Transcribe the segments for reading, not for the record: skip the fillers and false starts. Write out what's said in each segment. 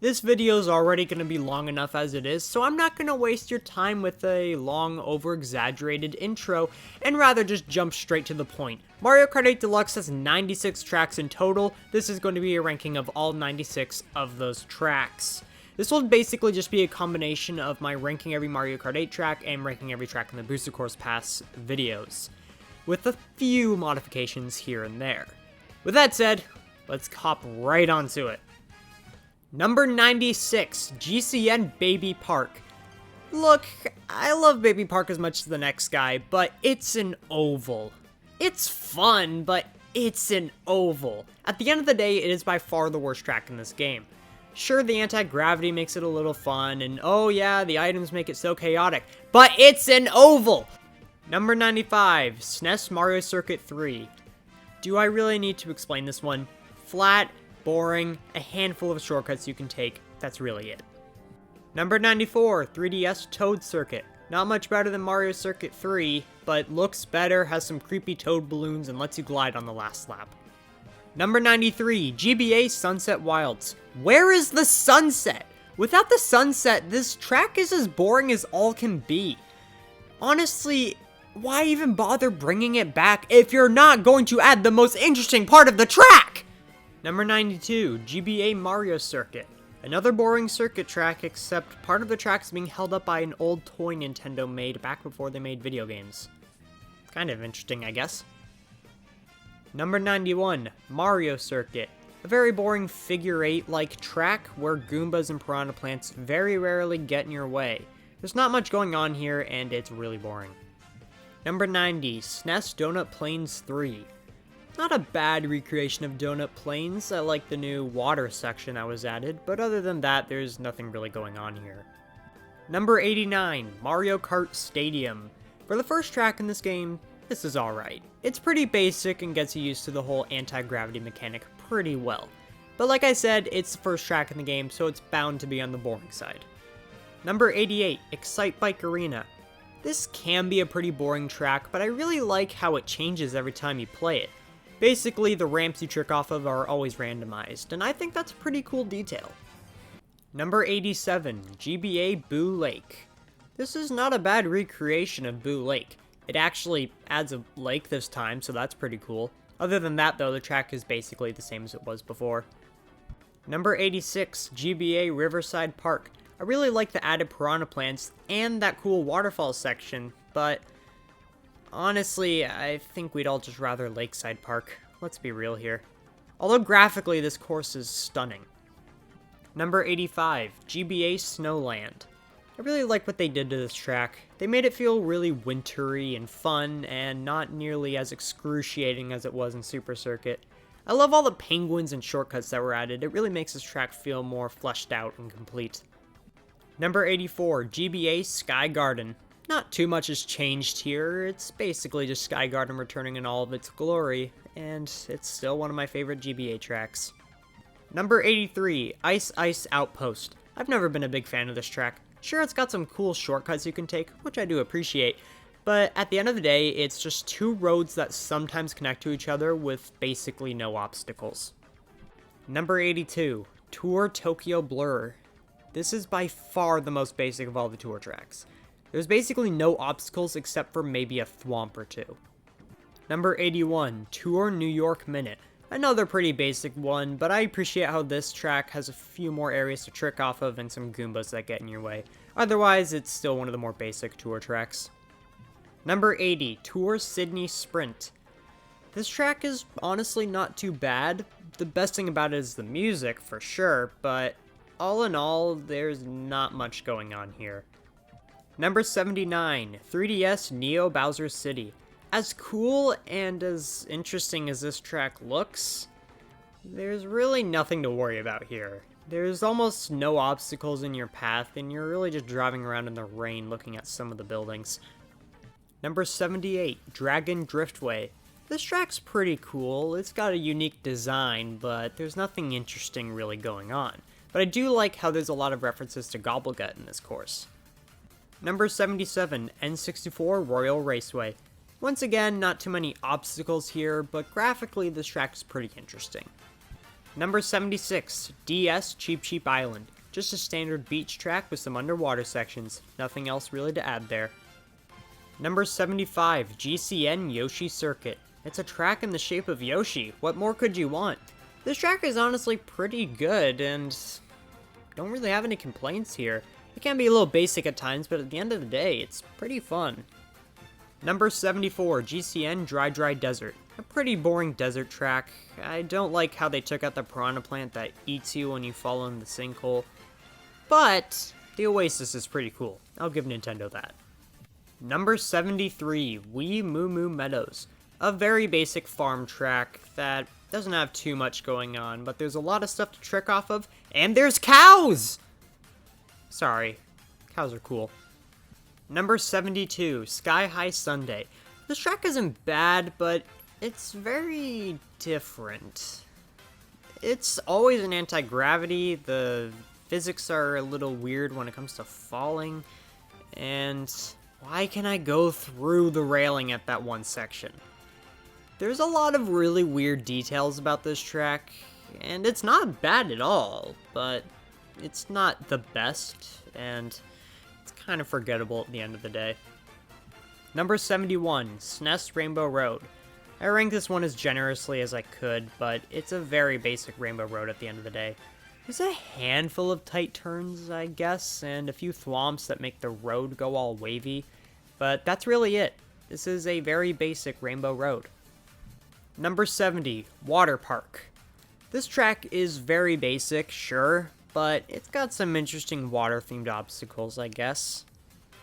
This video is already going to be long enough as it is, so I'm not going to waste your time with a long, over-exaggerated intro, and rather just jump straight to the point. Mario Kart 8 Deluxe has 96 tracks in total. This is going to be a ranking of all 96 of those tracks. This will basically just be a combination of my ranking every Mario Kart 8 track and ranking every track in the Booster Course Pass videos, with a few modifications here and there. With that said, let's hop right onto it. Number 96, GCN Baby Park. Look, I love Baby Park as much as the next guy, but it's an oval. It's fun, but it's an oval. At the end of the day, it is by far the worst track in this game. Sure, the anti-gravity makes it a little fun, and oh yeah, the items make it so chaotic, but it's an oval! Number 95, SNES Mario Circuit 3. Do I really need to explain this one? Flat, boring, a handful of shortcuts you can take, that's really it. Number 94, 3DS Toad Circuit. Not much better than Mario Circuit 3, but looks better, has some creepy toad balloons, and lets you glide on the last lap. Number 93, GBA Sunset Wilds. Where is the sunset? Without the sunset, this track is as boring as all can be. Honestly, why even bother bringing it back if you're not going to add the most interesting part of the track? Number 92, GBA Mario Circuit. Another boring circuit track, except part of the track is being held up by an old toy Nintendo made back before they made video games. Kind of interesting, I guess. Number 91, Mario Circuit. A very boring figure 8-like track where Goombas and Piranha Plants very rarely get in your way. There's not much going on here, and it's really boring. Number 90, SNES Donut Plains 3. Not a bad recreation of Donut Plains. I like the new water section that was added, but other than that, there's nothing really going on here. Number 89, Mario Kart Stadium. For the first track in this game, this is alright. It's pretty basic and gets you used to the whole anti-gravity mechanic pretty well. But like I said, it's the first track in the game, so it's bound to be on the boring side. Number 88, Excite Bike Arena. This can be a pretty boring track, but I really like how it changes every time you play it. Basically, the ramps you trick off of are always randomized, and I think that's a pretty cool detail. Number 87, GBA Boo Lake. This is not a bad recreation of Boo Lake. It actually adds a lake this time, so that's pretty cool. Other than that, though, the track is basically the same as it was before. Number 86, GBA Riverside Park. I really like the added piranha plants and that cool waterfall section, but honestly, I think we'd all just rather Lakeside Park. Let's be real here. Although graphically, this course is stunning. Number 85, GBA Snowland. I really like what they did to this track. They made it feel really wintry and fun, and not nearly as excruciating as it was in Super Circuit. I love all the penguins and shortcuts that were added. It really makes this track feel more fleshed out and complete. Number 84, GBA Sky Garden. Not too much has changed here. It's basically just Sky Garden returning in all of its glory, and it's still one of my favorite GBA tracks. Number 83, Ice Ice Outpost. I've never been a big fan of this track. Sure, it's got some cool shortcuts you can take, which I do appreciate, but at the end of the day, it's just two roads that sometimes connect to each other with basically no obstacles. Number 82, Tour Tokyo Blur. This is by far the most basic of all the tour tracks. There's basically no obstacles except for maybe a thwomp or two. Number 81, Tour New York Minute. Another pretty basic one, but I appreciate how this track has a few more areas to trick off of and some Goombas that get in your way. Otherwise, it's still one of the more basic tour tracks. Number 80, Tour Sydney Sprint. This track is honestly not too bad. The best thing about it is the music, for sure, but all in all, there's not much going on here. Number 79, 3DS Neo Bowser City. As cool and as interesting as this track looks, there's really nothing to worry about here. There's almost no obstacles in your path, and you're really just driving around in the rain looking at some of the buildings. Number 78, Dragon Driftway. This track's pretty cool. It's got a unique design, but there's nothing interesting really going on. But I do like how there's a lot of references to Gobblegut in this course. Number 77, N64 Royal Raceway. Once again, not too many obstacles here, but graphically this track is pretty interesting. Number 76, DS Cheep Cheep Island. Just a standard beach track with some underwater sections. Nothing else really to add there. Number 75, GCN Yoshi Circuit. It's a track in the shape of Yoshi. What more could you want? This track is honestly pretty good, and don't really have any complaints here. It can be a little basic at times, but at the end of the day, it's pretty fun. Number 74, GCN Dry Desert. A pretty boring desert track. I don't like how they took out the piranha plant that eats you when you fall in the sinkhole. But the Oasis is pretty cool. I'll give Nintendo that. Number 73, Wee Moo Moo Meadows. A very basic farm track that doesn't have too much going on, but there's a lot of stuff to trick off of, and there's cows! Sorry, cows are cool. Number 72, Sky High Sunday. This track isn't bad, but it's very different. It's always an anti-gravity, the physics are a little weird when it comes to falling, and why can I go through the railing at that one section? There's a lot of really weird details about this track, and it's not bad at all, but it's not the best, and it's kind of forgettable at the end of the day. Number 71, SNES Rainbow Road. I ranked this one as generously as I could, but it's a very basic Rainbow Road at the end of the day. There's a handful of tight turns, I guess, and a few thwomps that make the road go all wavy, but that's really it. This is a very basic Rainbow Road. Number 70, Water Park. This track is very basic, sure, but it's got some interesting water-themed obstacles, I guess.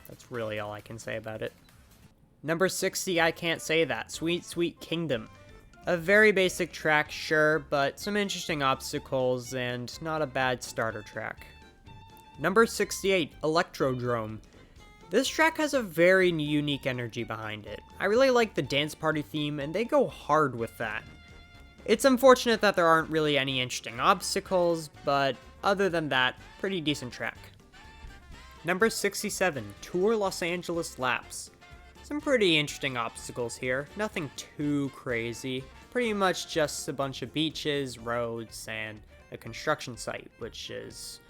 That's really all I can say about it. Number 60, I Can't Say That, Sweet Sweet Kingdom. A very basic track, sure, but some interesting obstacles and not a bad starter track. Number 68, Electrodrome. This track has a very unique energy behind it. I really like the dance party theme, and they go hard with that. It's unfortunate that there aren't really any interesting obstacles, but other than that, pretty decent track. Number 67, Tour Los Angeles Laps. Some pretty interesting obstacles here, nothing too crazy. Pretty much just a bunch of beaches, roads, and a construction site, which is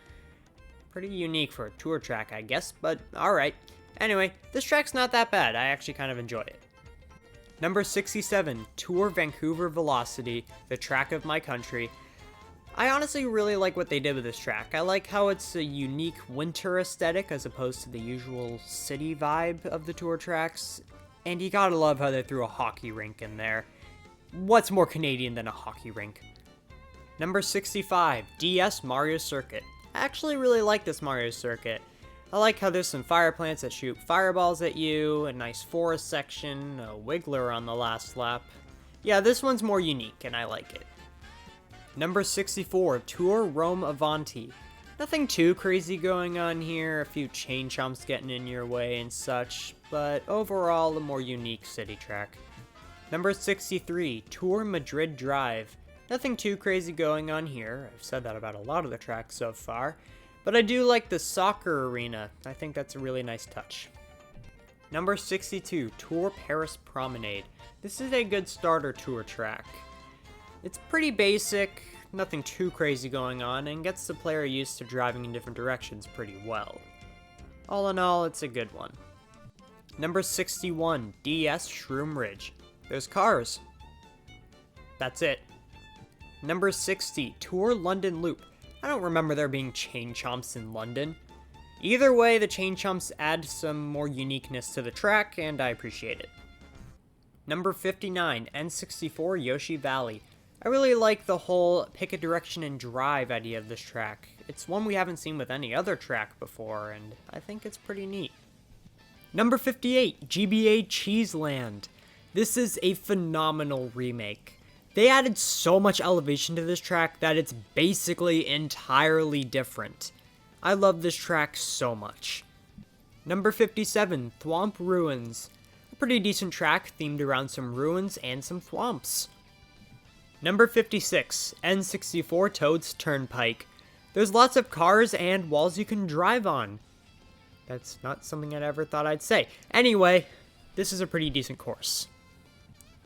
pretty unique for a tour track, I guess, but alright. Anyway, this track's not that bad, I actually kind of enjoy it. Number 67, Tour Vancouver Velocity, the track of my country. I honestly really like what they did with this track. I like how it's a unique winter aesthetic as opposed to the usual city vibe of the tour tracks. And you gotta love how they threw a hockey rink in there. What's more Canadian than a hockey rink? Number 65, DS Mario Circuit. I actually really like this Mario Circuit. I like how there's some fire plants that shoot fireballs at you, a nice forest section, a wiggler on the last lap. Yeah, this one's more unique and I like it. Number 64, Tour Rome Avanti. Nothing too crazy going on here, a few chain chomps getting in your way and such, but overall a more unique city track. Number 63, Tour Madrid Drive. Nothing too crazy going on here, I've said that about a lot of the tracks so far, but I do like the soccer arena, I think that's a really nice touch. Number 62, Tour Paris Promenade. This is a good starter tour track. It's pretty basic, nothing too crazy going on, and gets the player used to driving in different directions pretty well. All in all, it's a good one. Number 61, DS Shroom Ridge. There's cars. That's it. Number 60, Tour London Loop. I don't remember there being chain chomps in London. Either way, the chain chomps add some more uniqueness to the track, and I appreciate it. Number 59, N64 Yoshi Valley. I really like the whole pick a direction and drive idea of this track. It's one we haven't seen with any other track before, and I think it's pretty neat. Number 58, GBA Cheeseland. This is a phenomenal remake. They added so much elevation to this track that it's basically entirely different. I love this track so much. Number 57, Thwomp Ruins. A pretty decent track themed around some ruins and some thwomps. Number 56, N64 Toad's Turnpike. There's lots of cars and walls you can drive on. That's not something I'd ever thought I'd say. Anyway, this is a pretty decent course.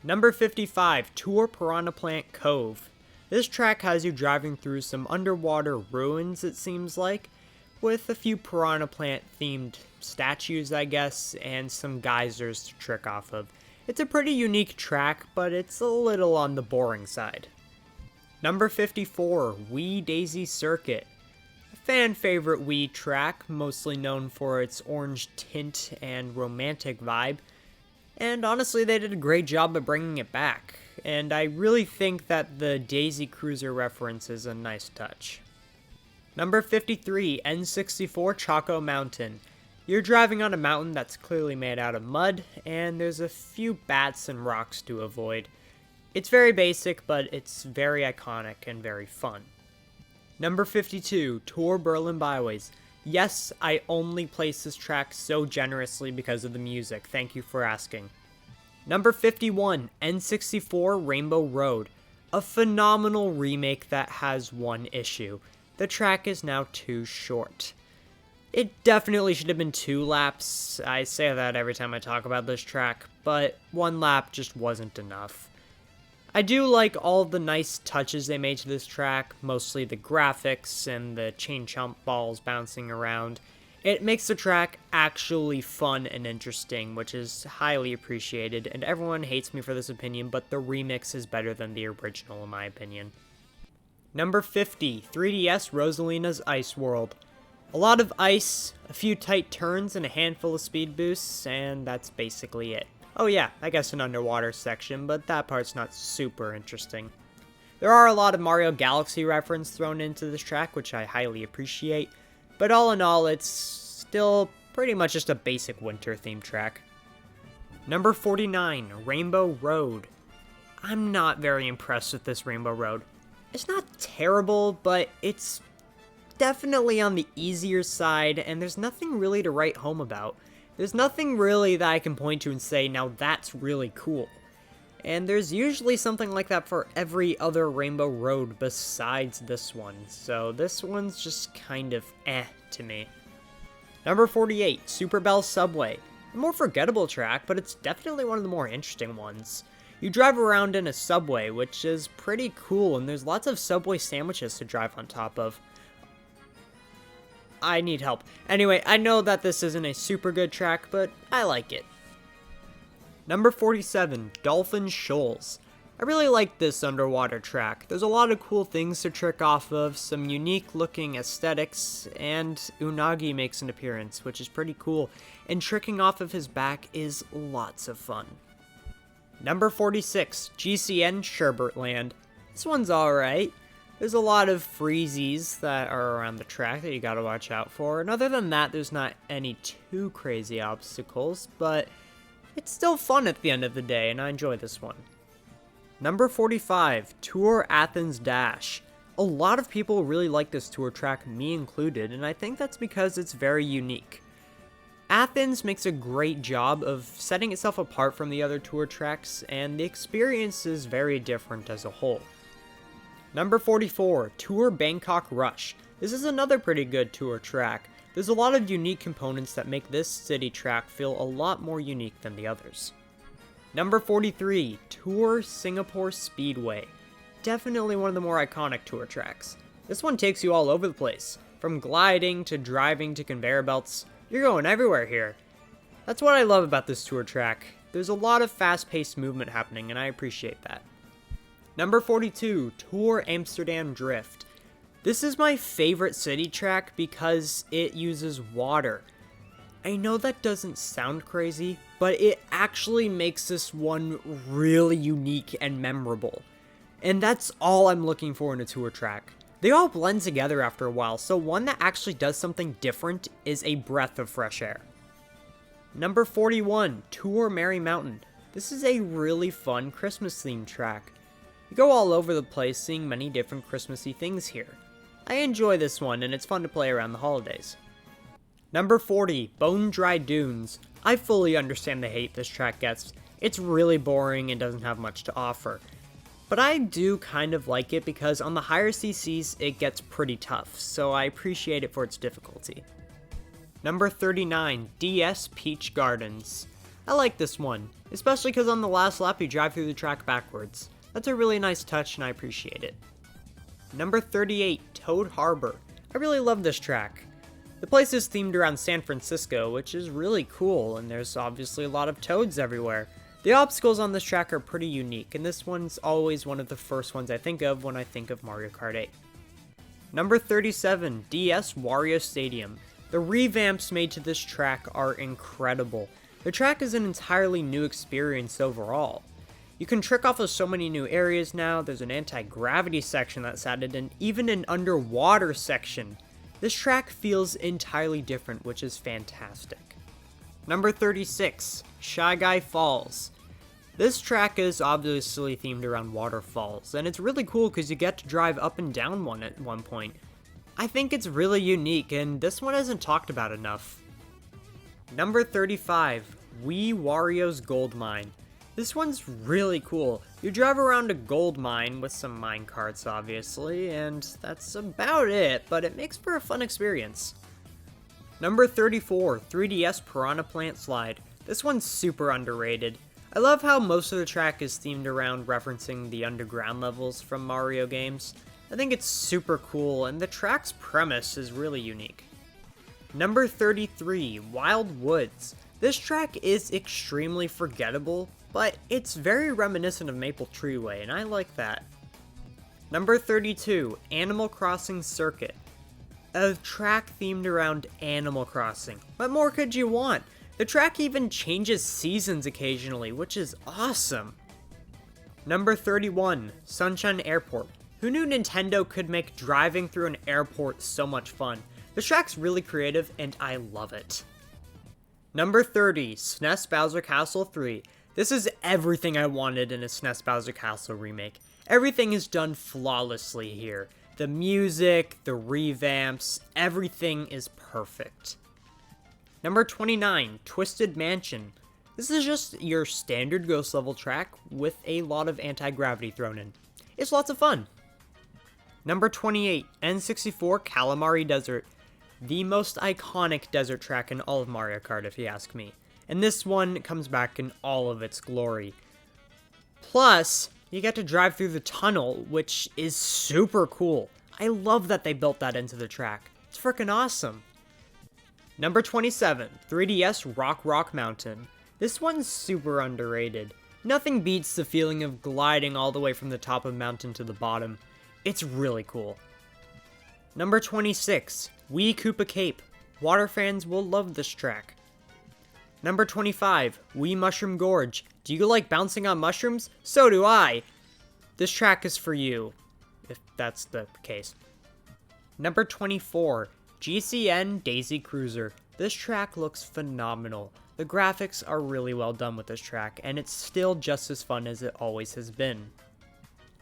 Number 55, Tour Piranha Plant Cove. This track has you driving through some underwater ruins, it seems like, with a few piranha plant themed statues, I guess, and some geysers to trick off of. It's a pretty unique track, but it's a little on the boring side. Number 54, Wee Daisy Circuit. A fan favorite Wii track, mostly known for its orange tint and romantic vibe. And honestly, they did a great job of bringing it back. And I really think that the Daisy Cruiser reference is a nice touch. Number 53, N64 Choco Mountain. You're driving on a mountain that's clearly made out of mud, and there's a few bats and rocks to avoid. It's very basic, but it's very iconic and very fun. Number 52, Tour Berlin Byways. Yes, I only place this track so generously because of the music. Thank you for asking. Number 51, N64 Rainbow Road. A phenomenal remake that has one issue. The track is now too short. It definitely should have been 2 laps. I say that every time I talk about this track, but 1 lap just wasn't enough. I do like all the nice touches they made to this track, mostly the graphics and the chain chomp balls bouncing around. It makes the track actually fun and interesting, which is highly appreciated, and everyone hates me for this opinion, but the remix is better than the original in my opinion. Number 50, 3DS Rosalina's Ice World. A lot of ice, a few tight turns, and a handful of speed boosts, and that's basically it. Oh yeah, I guess an underwater section, but that part's not super interesting. There are a lot of Mario Galaxy reference thrown into this track, which I highly appreciate, but all in all, it's still pretty much just a basic winter-themed track. Number 49, Rainbow Road. I'm not very impressed with this Rainbow Road. It's not terrible, but it's definitely on the easier side, and there's nothing really to write home about. There's nothing really that I can point to and say, now that's really cool. And there's usually something like that for every other Rainbow Road besides this one, so this one's just kind of to me. Number 48, Super Bell Subway. A more forgettable track, but it's definitely one of the more interesting ones. You drive around in a subway, which is pretty cool, and there's lots of Subway sandwiches to drive on top of. I need help. Anyway, I know that this isn't a super good track, but I like it. Number 47, Dolphin Shoals. I really like this underwater track. There's a lot of cool things to trick off of, some unique looking aesthetics, and Unagi makes an appearance, which is pretty cool, and tricking off of his back is lots of fun. Number 46, GCN Sherbertland. This one's alright. There's a lot of freezies that are around the track that you gotta watch out for, and other than that, there's not any too crazy obstacles, but it's still fun at the end of the day, and I enjoy this one. Number 45, Tour Athens Dash. A lot of people really like this tour track, me included, and I think that's because it's very unique. Athens makes a great job of setting itself apart from the other tour tracks, and the experience is very different as a whole. Number 44, Tour Bangkok Rush. This is another pretty good tour track. There's a lot of unique components that make this city track feel a lot more unique than the others. Number 43, Tour Singapore Speedway. Definitely one of the more iconic tour tracks. This one takes you all over the place. From gliding to driving to conveyor belts, you're going everywhere here. That's what I love about this tour track. There's a lot of fast-paced movement happening, and I appreciate that. Number 42, Tour Amsterdam Drift. This is my favorite city track because it uses water. I know that doesn't sound crazy, but it actually makes this one really unique and memorable. And that's all I'm looking for in a tour track. They all blend together after a while, so one that actually does something different is a breath of fresh air. Number 41, Tour Merry Mountain. This is a really fun Christmas-themed track. You go all over the place seeing many different Christmassy things here. I enjoy this one, and it's fun to play around the holidays. Number 40, Bone Dry Dunes. I fully understand the hate this track gets. It's really boring and doesn't have much to offer. But I do kind of like it because on the higher CCs it gets pretty tough, so I appreciate it for its difficulty. Number 39, DS Peach Gardens. I like this one, especially because on the last lap you drive through the track backwards. That's a really nice touch and I appreciate it. Number 38, Toad Harbor. I really love this track. The place is themed around San Francisco, which is really cool, and there's obviously a lot of toads everywhere. The obstacles on this track are pretty unique, and this one's always one of the first ones I think of when I think of Mario Kart 8. Number 37, DS Wario Stadium. The revamps made to this track are incredible. The track is an entirely new experience overall. You can trick off of so many new areas now. There's an anti-gravity section that's added, and even an underwater section. This track feels entirely different, which is fantastic. Number 36, Shy Guy Falls. This track is obviously themed around waterfalls, and it's really cool because you get to drive up and down one at one point. I think it's really unique, and this one isn't talked about enough. Number 35, Wii Wario's Gold Mine. This one's really cool. You drive around a gold mine with some mine carts, obviously, and that's about it, but it makes for a fun experience. Number 34, 3DS Piranha Plant Slide. This one's super underrated. I love how most of the track is themed around referencing the underground levels from Mario games. I think it's super cool, and the track's premise is really unique. Number 33, Wild Woods. This track is extremely forgettable, but it's very reminiscent of Maple Treeway, and I like that. Number 32, Animal Crossing Circuit. A track themed around Animal Crossing. What more could you want? The track even changes seasons occasionally, which is awesome. Number 31, Sunshine Airport. Who knew Nintendo could make driving through an airport so much fun? The track's really creative, and I love it. Number 30, SNES Bowser Castle 3. This is everything I wanted in a SNES Bowser Castle remake. Everything is done flawlessly here. The music, the revamps, everything is perfect. Number 29, Twisted Mansion. This is just your standard Ghost level track with a lot of anti-gravity thrown in. It's lots of fun. Number 28, N64 Calamari Desert. The most iconic desert track in all of Mario Kart, if you ask me. And this one comes back in all of its glory. Plus, you get to drive through the tunnel, which is super cool. I love that they built that into the track. It's freaking awesome. Number 27, 3DS Rock Mountain. This one's super underrated. Nothing beats the feeling of gliding all the way from the top of the mountain to the bottom. It's really cool. Number 26, Wii Koopa Cape. Water fans will love this track. Number 25, Wii Mushroom Gorge. Do you like bouncing on mushrooms? So do I! This track is for you, if that's the case. Number 24, GCN Daisy Cruiser. This track looks phenomenal. The graphics are really well done with this track, and it's still just as fun as it always has been.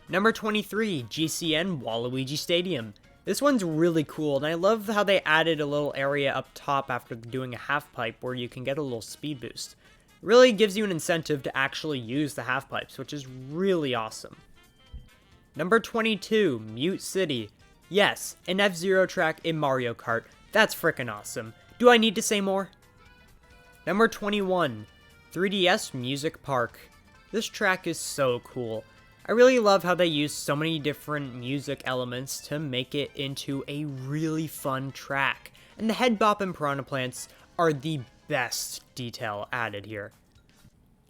Number 23, GCN Waluigi Stadium. This one's really cool, and I love how they added a little area up top after doing a half pipe where you can get a little speed boost. It really gives you an incentive to actually use the half pipes, which is really awesome. Number 22, Mute City. Yes, an F-Zero track in Mario Kart. That's frickin' awesome. Do I need to say more? Number 21, 3DS Music Park. This track is so cool. I really love how they use so many different music elements to make it into a really fun track. And the head bop and piranha plants are the best detail added here.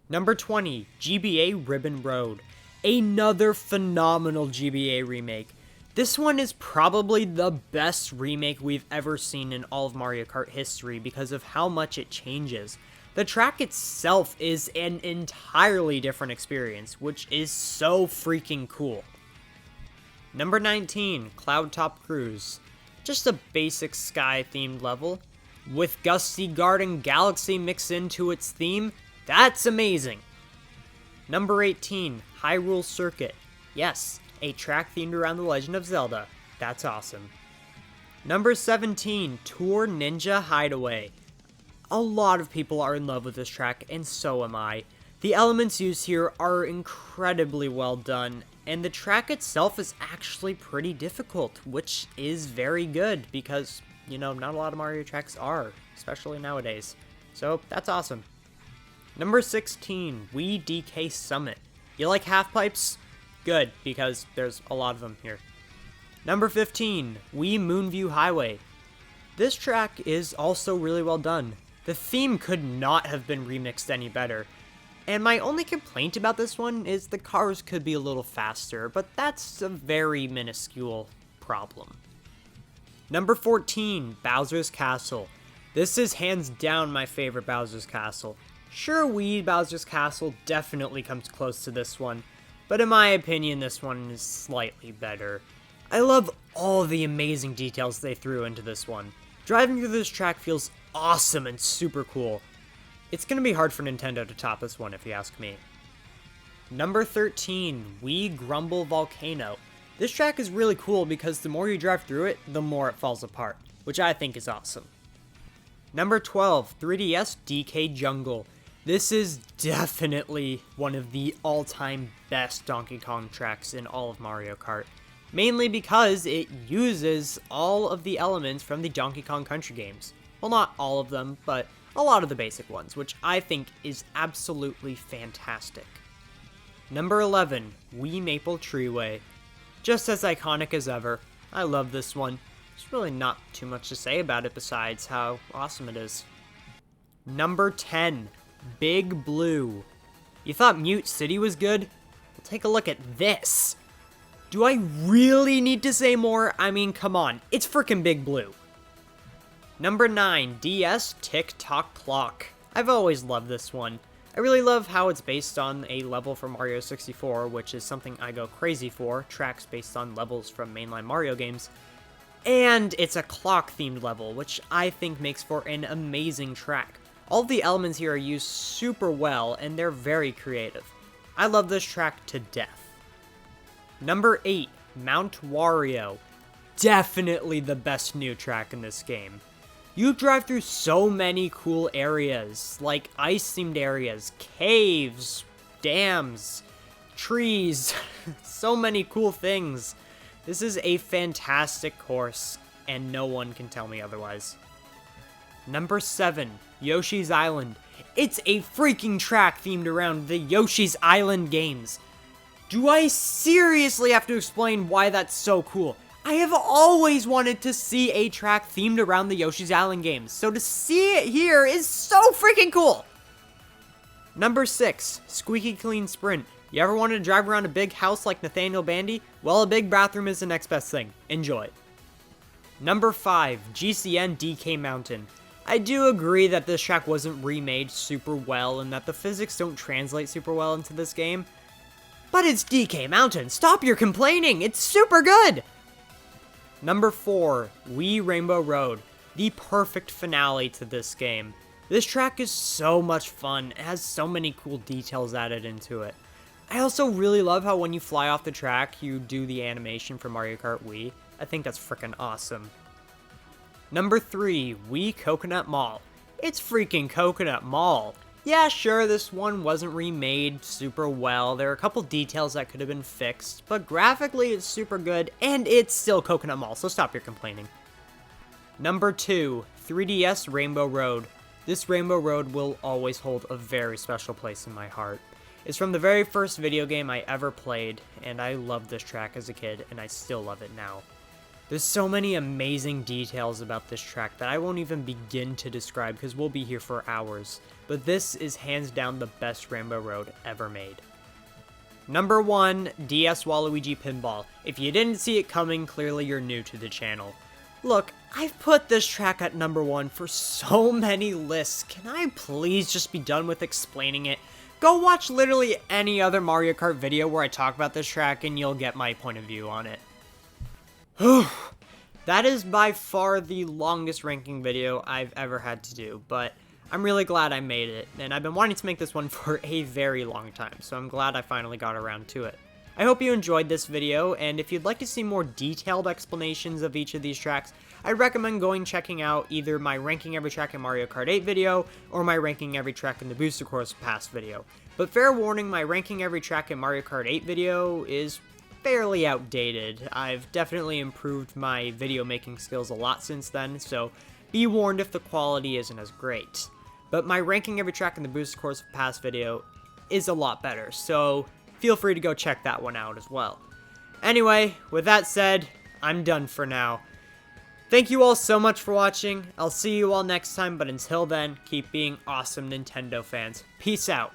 Number 20, GBA Ribbon Road. Another phenomenal GBA remake. This one is probably the best remake we've ever seen in all of Mario Kart history because of how much it changes. The track itself is an entirely different experience, which is so freaking cool. Number 19, Cloud Top Cruise. Just a basic sky-themed level. With Gusty Garden Galaxy mixed into its theme, that's amazing! Number 18, Hyrule Circuit. Yes, a track themed around The Legend of Zelda. That's awesome. Number 17, Tour Ninja Hideaway. A lot of people are in love with this track, and so am I. The elements used here are incredibly well done, and the track itself is actually pretty difficult, which is very good because, you know, not a lot of Mario tracks are, especially nowadays. So, that's awesome. Number 16, Wii DK Summit. You like half pipes? Good, because there's a lot of them here. Number 15, Wii Moonview Highway. This track is also really well done. The theme could not have been remixed any better. And my only complaint about this one is the cars could be a little faster, but that's a very minuscule problem. Number 14, Bowser's Castle. This is hands down my favorite Bowser's Castle. Sure, Wii Bowser's Castle definitely comes close to this one, but in my opinion, this one is slightly better. I love all the amazing details they threw into this one. Driving through this track feels awesome and super cool. It's gonna be hard for Nintendo to top this one if you ask me. Number 13, Wii Grumble Volcano. This track is really cool because the more you drive through it, the more it falls apart, which I think is awesome. Number 12, 3DS DK Jungle. This is definitely one of the all-time best Donkey Kong tracks in all of Mario Kart. Mainly because it uses all of the elements from the Donkey Kong Country games. Well, not all of them, but a lot of the basic ones, which I think is absolutely fantastic. Number 11, Wii Maple Treeway. Just as iconic as ever. I love this one. There's really not too much to say about it besides how awesome it is. Number 10, Big Blue. You thought Mute City was good? Well, take a look at this. Do I really need to say more? I mean, come on. It's frickin' Big Blue. Number 9, DS Tick-Tock Clock. I've always loved this one. I really love how it's based on a level from Mario 64, which is something I go crazy for, tracks based on levels from mainline Mario games. And it's a clock-themed level, which I think makes for an amazing track. All of the elements here are used super well, and they're very creative. I love this track to death. Number 8, Mount Wario. Definitely the best new track in this game. You drive through so many cool areas, like ice-themed areas, caves, dams, trees, so many cool things. This is a fantastic course, and no one can tell me otherwise. Number 7, Yoshi's Island. It's a freaking track themed around the Yoshi's Island games. Do I seriously have to explain why that's so cool? I have always wanted to see a track themed around the Yoshi's Island games, so to see it here is so freaking cool! Number 6, Squeaky Clean Sprint. You ever wanted to drive around a big house like Nathaniel Bandy? Well, a big bathroom is the next best thing. Enjoy. Number 5, GCN DK Mountain. I do agree that this track wasn't remade super well and that the physics don't translate super well into this game, but it's DK Mountain. Stop your complaining. It's super good. Number 4, Wii Rainbow Road. The perfect finale to this game. This track is so much fun. It has so many cool details added into it. I also really love how when you fly off the track, you do the animation for Mario Kart Wii. I think that's freaking awesome. Number 3, Wii Coconut Mall. It's freaking Coconut Mall. Yeah, sure, this one wasn't remade super well. There are a couple details that could have been fixed, but graphically it's super good, and it's still Coconut Mall, so stop your complaining. Number 2, 3DS Rainbow Road. This Rainbow Road will always hold a very special place in my heart. It's from the very first video game I ever played, and I loved this track as a kid, and I still love it now. There's so many amazing details about this track that I won't even begin to describe because we'll be here for hours, but this is hands down the best Rainbow Road ever made. Number 1, DS Waluigi Pinball. If you didn't see it coming, clearly you're new to the channel. Look, I've put this track at number 1 for so many lists. Can I please just be done with explaining it? Go watch literally any other Mario Kart video where I talk about this track and you'll get my point of view on it. That is by far the longest ranking video I've ever had to do, but I'm really glad I made it, and I've been wanting to make this one for a very long time, so I'm glad I finally got around to it. I hope you enjoyed this video, and if you'd like to see more detailed explanations of each of these tracks, I'd recommend checking out either my Ranking Every Track in Mario Kart 8 video, or my Ranking Every Track in the Booster Course Pass video. But fair warning, my Ranking Every Track in Mario Kart 8 video is fairly outdated. I've definitely improved my video making skills a lot since then, so be warned if the quality isn't as great. But my Ranking Every Track in the Booster Course Pass video is a lot better, so feel free to go check that one out as well. Anyway, with that said, I'm done for now. Thank you all so much for watching. I'll see you all next time, but until then, keep being awesome Nintendo fans. Peace out.